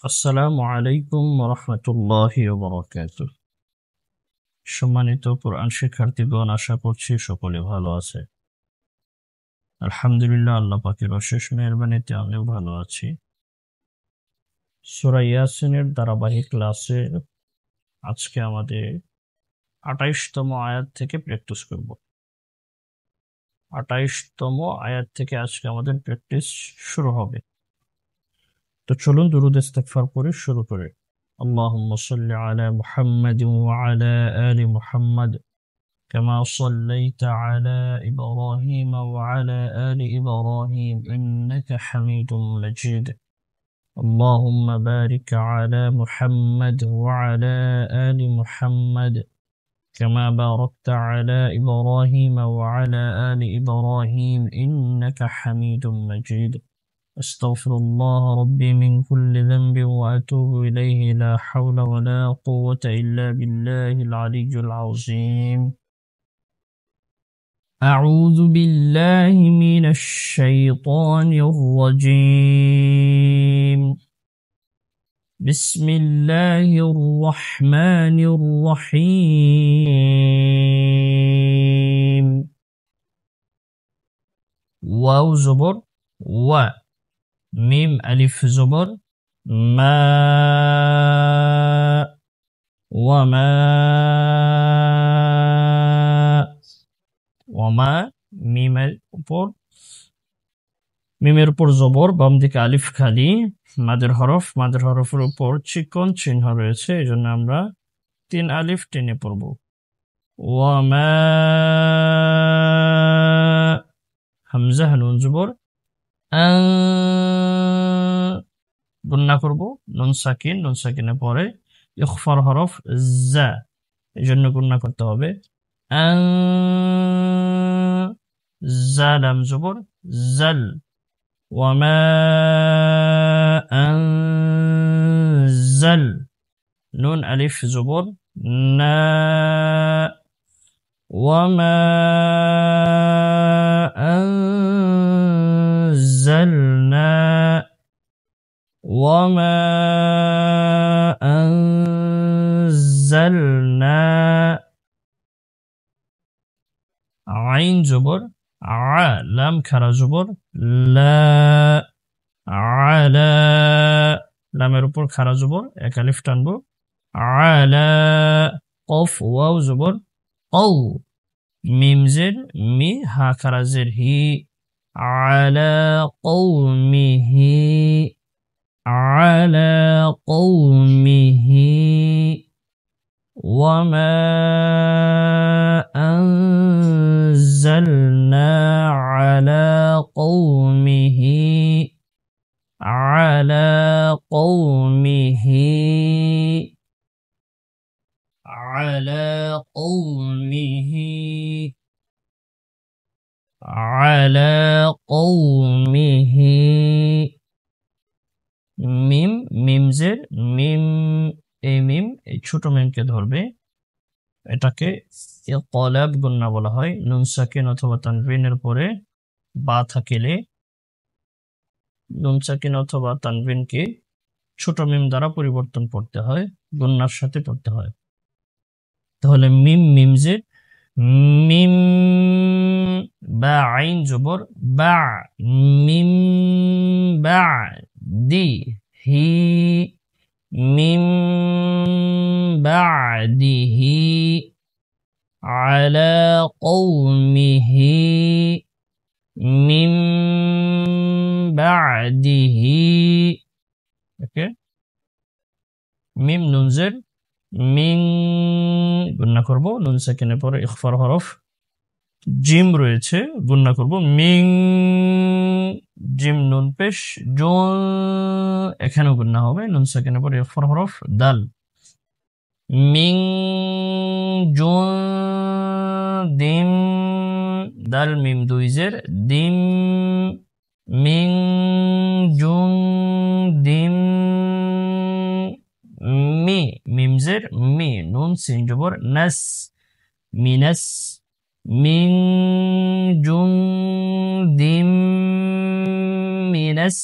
আসসালামু আলাইকুম রহমতুল্লাহি বারাকাতুহু। সম্মানিত কোরআন শিক্ষার্থীগণ, আশা করছি সকলে ভালো আছে। আলহামদুলিল্লাহ, আল্লাহ পাকের অশেষ মেহেরবানিতে আমিও ভালো আছি। সূরা ইয়াসিনের ধারাবাহিক ক্লাসে আজকে আমাদের ২৮তম আয়াত থেকে প্র্যাকটিস করব। ২৮তম আয়াত থেকে আজকে আমাদের প্র্যাকটিস শুরু হবে। তো চলুন দুরূদ ইস্তিগফার করে শুরু করে। আল্লাহুম্মা সাল্লি আলা মুহাম্মাদিন ওয়া আলা আলি মুহাম্মাদ كما صليت على إبراهيم وعلى آل إبراهيم إنك حميد مجيد. اللهم بارك على محمد وعلى آل محمد كما باركت على إبراهيم وعلى آل إبراهيم إنك حميد مجيد. أستغفر الله ربي من كل ذنب وأتوب إليه، لا حول ولا قوة إلا بالله العلي العظيم. أعوذ بالله من الشيطان الرجيم. بسم الله الرحمن الرحيم. واو زبر و، ميم ألف زبر ما، وما ওমা, মিমের উপর জবর, বাম দিকে আলিফ খালি, মাদের হরফের উপর চিকন চিহ্ন রয়েছে, এই জন্য আমরা 3 আলিফ টেনে পড়ব। ওয়ামা, হামজা নুন জবর আন, গুন্না করব, নুন সাকিনের পরে ইখফার হরফ জা, এই জন্য গুন্না করতে হবে। আন, জালাম জবর জাল। وما أنزل، نون ألف زبر نا. وما أنزلنا، وما أنزلنا. عين زبر ع، لام খারা জবর লা, আলা, লামের উপর খারা জবর এক আলিফ টানবো, আলা। কফ ওয়াও জবর কৌ, মিম জের মি, হা খারা জের হি, আলা কৌমিহি, আলা কৌমিহি। ওয়ামা أنزلنا على قومه، على قومه، على قومه، على قومه। মিম জের মিম, এই মিম এই ছোট মিমকে ধরবে, এটাকে ইকলাব গুন্না বলা হয়। নুন সাকিন অথবা তানভিনের পরে বা থাকলে নুন সাকিন অথবা তানভিনকে ছোট মিম দ্বারা পরিবর্তন করতে হয়, গুন্নার সাথে পড়তে হয়। তাহলে মিম জের মিম, বা আইন জবর বা, মিম বা দি হি, মিম বাদিহি, আলা কৌমিহি, মিম বাদিহি। ওকে, মিম নুন জের মিন, গুন্না করব, নুন সাকিনের পরে ইখফার হরফ জিম রয়েছে, গুন্না করব মিং, জিম নুন পেশ জুন, এখানেও গুন্না হবে, নুন সাকিনের পরে ইখফার হরফ দাল। মিং জুন দিম, দাল মিম দুই জের দিম, মিং জুন দিম। মিম জের মি, নুন সিন জবর নাস, মিনাস, মিং জুন দিম মিনাস,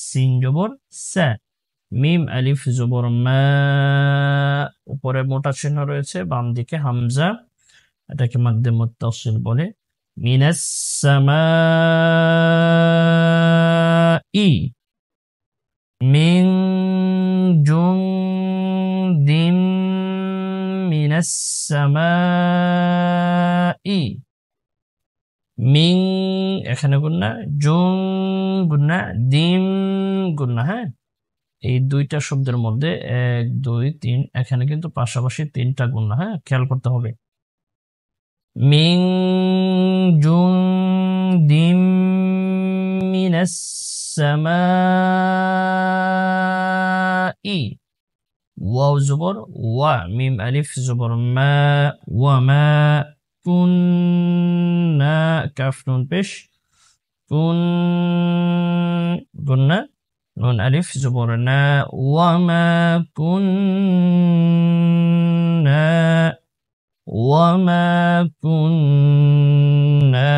সিন জবর সা, মিম আলিফ জবর মা, উপরে মোটা চিহ্ন রয়েছে, বাম দিকে হামজা, এটাকে মাদ্দে মুত্তাসিল বলে। মিনাস সামাই, মিন জুনদিন মিনাস সামাই, মিং এখানে গুন্না, জুন গুন্না, দিম গুন্না। হ্যাঁ, এই দুইটা শব্দের মধ্যে 1 2 3 এখানে কিন্তু পাশাপাশি 3টা গুন্না। হ্যাঁ, খেয়াল করতে হবে। মিং জুন দিম মিনাস সামাই, ওয়াও জবর ওয়া, মিম আলিফ জবর মা, ওয়া মা, কুন্না, কাফ নুন পেশ, কুন গুন্না, নুন আলিফ জবর না, ওয়া মা কুন্না, ওয়া মা কুন্না,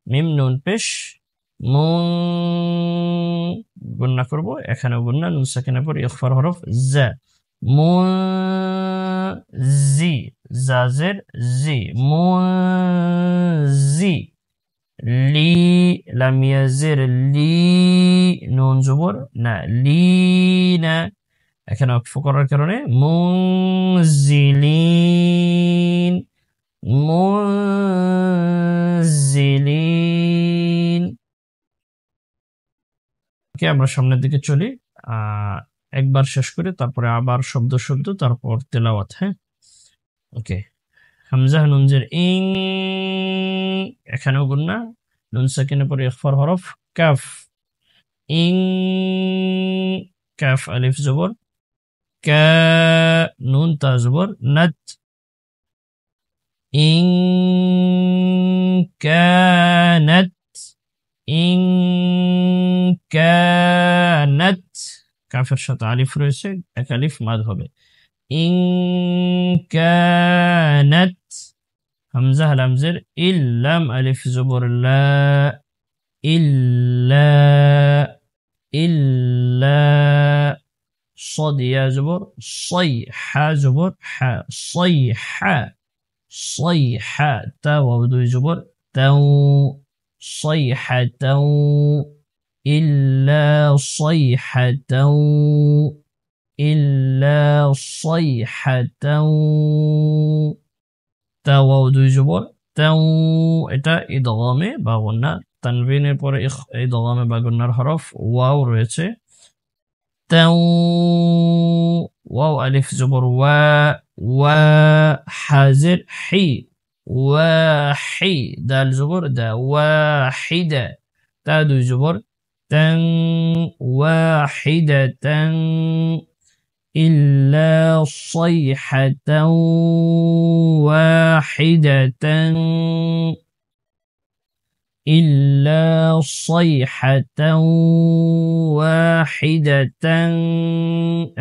মিম নুন পেশ, মুন গুন্না করব, এখানে গুন্না, নুন সাকিনের পর ইখফার হরফ জা, মুন জি, জাজের জি, মুন জি, লি লাম ইয়াজির লি, নুন জবর না, লি না, এখানে ওয়াকফ করার কারণে মুনজিলিন, মুনজিলিন। ওকে, আমরা সামনের দিকে চলি। একবার শেষ করে তারপরে আবার শব্দ শব্দ, তারপর তেলাওয়াত। হ্যাঁ, ওকে। হামজা নুনজের ইং, এখানেও গুন্না, নুন সাকিনের পরে ইখফার হরফ কাফ, ইং, কাফ আলিফ জবর কা, নুন তা জবর নাত, ইং কানাত, ইং কানাত, কাফের সাথে আলিফ রয়েছে, এক আলিফ মাদ হবে, ইং কানাত। হামজা হামজের ইল্লাম আলিফ জবর লা, ইল্লা, ইল্লা, صاد يا زبر صي، حا زبر حا، صيحة، صيحة، تا وضو زبر تو، صيحة، إلا صيحة، إلا صيحة، تا وضو زبر تو، এটা ইদগামে বা গুন্না, তানবিনের পরে ইদগামে বা গুন্নার হরফ ওয়াও রয়েছে। تو، واو ألف زبر و حازر حي، وحي، دال زبر دا، واحدة، تا دو زبر تن، واحدة، إلا صيحة واحدة، إلا صيحة واحدة।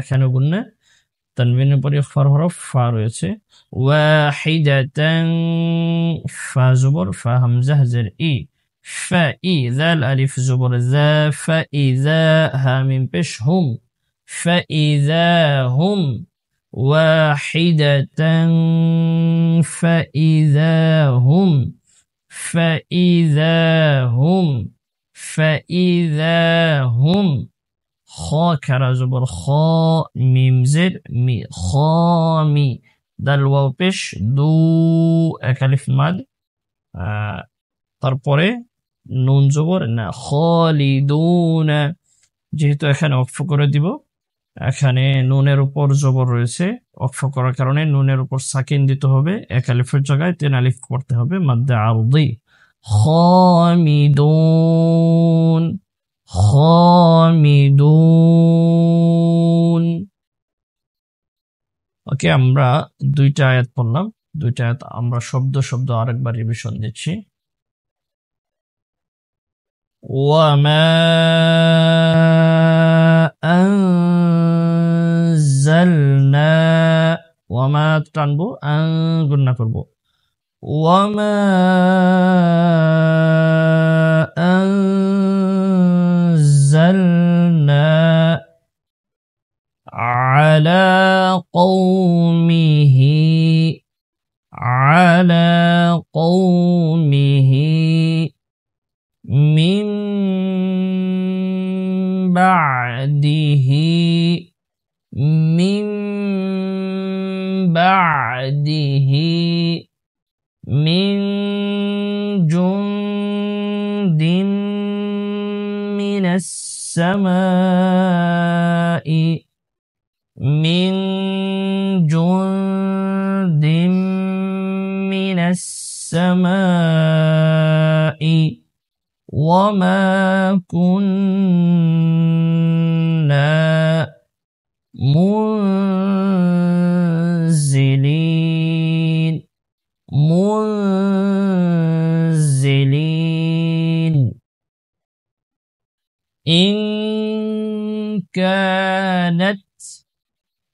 এখানে গুন্না, তানবিনের পরে ইখফার হরফ ফা রয়েছে, ওয়াহিদাতান, ফা জবর ফা, হামজা হাজের ই, ফা ই, যাল আলিফ জবর যা, ফা ইযা, হা মিম পেশ হুম, ফা ইযা হুম, ওয়াহিদাতান, ফা ইযা হুম, فإذا هم، فإذا هم، خا كرا زبر خا، ميم زر مي، خامي، دال واو পেশ দু, এক আলিফ মাদ, তারপরে নুন জবর না, খালিদুনা, যেহেতু এখানে ওয়াকফ করে দিব, এখানে নুনের উপর জবর রয়েছে, ওয়াকফ করার কারণে নুনের উপর সাকিন দিতে হবে, এক আলিফের জায়গায় 3 আলিফ করতে হবে, মাদ্দে আরদি, খামিদুন, খামিদুন। ওকে, আমরা দুইটা আয়াত পড়লাম, দুইটা আয়াত আমরা শব্দ শব্দ আরেকবার রিভিশন দিচ্ছি। وما أنزلنا، وما টানবো, গুন্না করব, وما أنزلنا قومه على قومه من بعده من بعده من جند من السماء من جند من السماء وما كنا منزلين إن كانت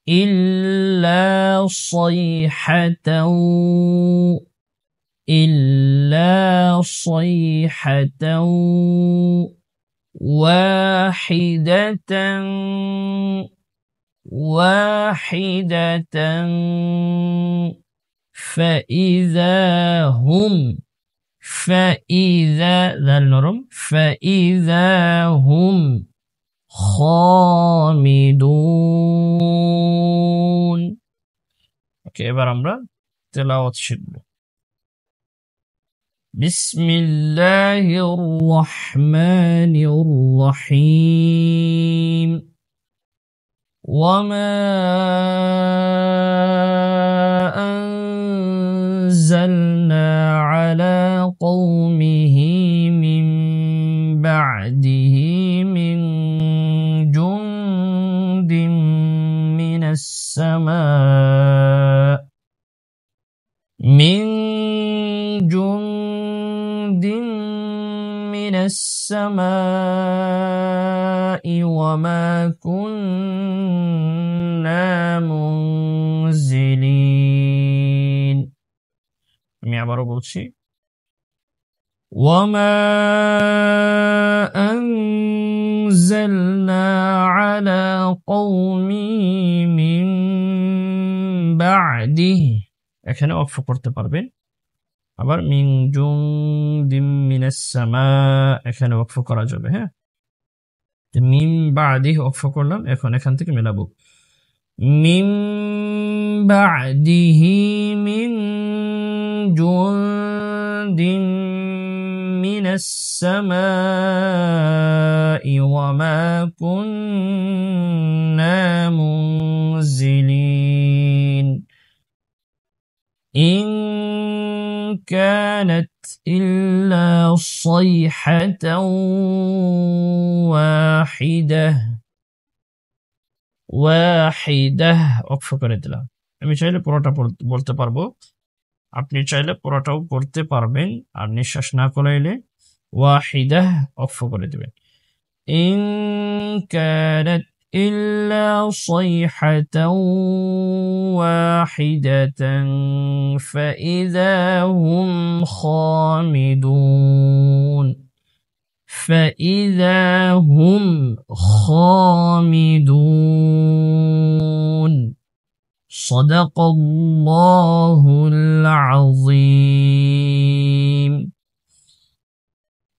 إلا صيحة واحدة فإذا هم খামিদুন। ওকে, এবার আমরা তেলাওয়াত শিখব। বিসমিল্লাহির রহমানির রহিম। ওয়ামা আনজালনা আলা কওমিহি মিন বা'দিহি মিন জুনদিন মিনাস সামা মিন জুনদিন মিনাস সামা'i ওয়া মা কুন্না মুনজিলিন। আমি আবারও বলছি, وما أنزلنا على قومه من بعده এখানে অক্ফ করতে পারবেন। আবার মিন জুনদিম মিনাস সামা এখানে অক্ফ করা যাবে। হ্যাঁ, মিন বাদিহি অক্ফ করলাম, এখন এখান থেকে মেলাবো। মিন বাদিহি মিন জুনদিন মিনাস সামা'i ওয়া মা কুন্না মুনজিলিন ইন কানাত ইল্লা সাইহাতাও ওয়াহিদাহ অক্ফ করে দিলাম। আমি চাইলে পুরোটা বলতে পারবো, আপনি চাইলে পুরোটাও পড়তে পারবেন। আর নিঃশ্বাস না করাইলে ওয়াহিদাহ অক্ফ করে দিবেন। ইন কানাত ইল্লা সাইহাতাও ওয়াহিদাতান ফাইযা হুম খামিদুন فإذا هم خامدون صدق الله العظيم।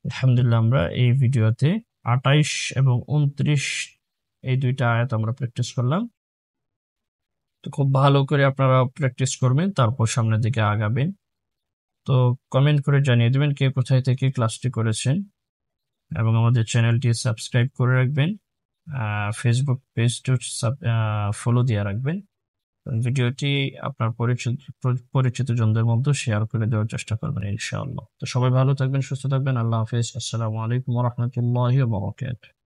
আলহামদুলিল্লাহ, আমরা এই ভিডিওতে 28 এবং 29 এই দুইটা আয়াত আমরা প্র্যাকটিস করলাম। তো খুব ভালো করে আপনারা প্র্যাকটিস করবেন, তারপর সামনের দিকে আগাবেন। তো কমেন্ট করে জানিয়ে দেবেন কে কোথায় থেকে ক্লাসটি করেছেন, এবং আমাদের চ্যানেলটি সাবস্ক্রাইব করে রাখবেন। ফেসবুক পেজটি ফলো দিয়ে রাখবেন। ভিডিওটি আপনার পরিচিত জনদের মধ্যে শেয়ার করে দেওয়ার চেষ্টা করবেন ইনশাআল্লাহ। তো সবাই ভালো থাকবেন, সুস্থ থাকবেন। আল্লাহ হাফেজ। আসসালামু আলাইকুম ওয়া রাহমাতুল্লাহি ওয়া বারাকাতুহু।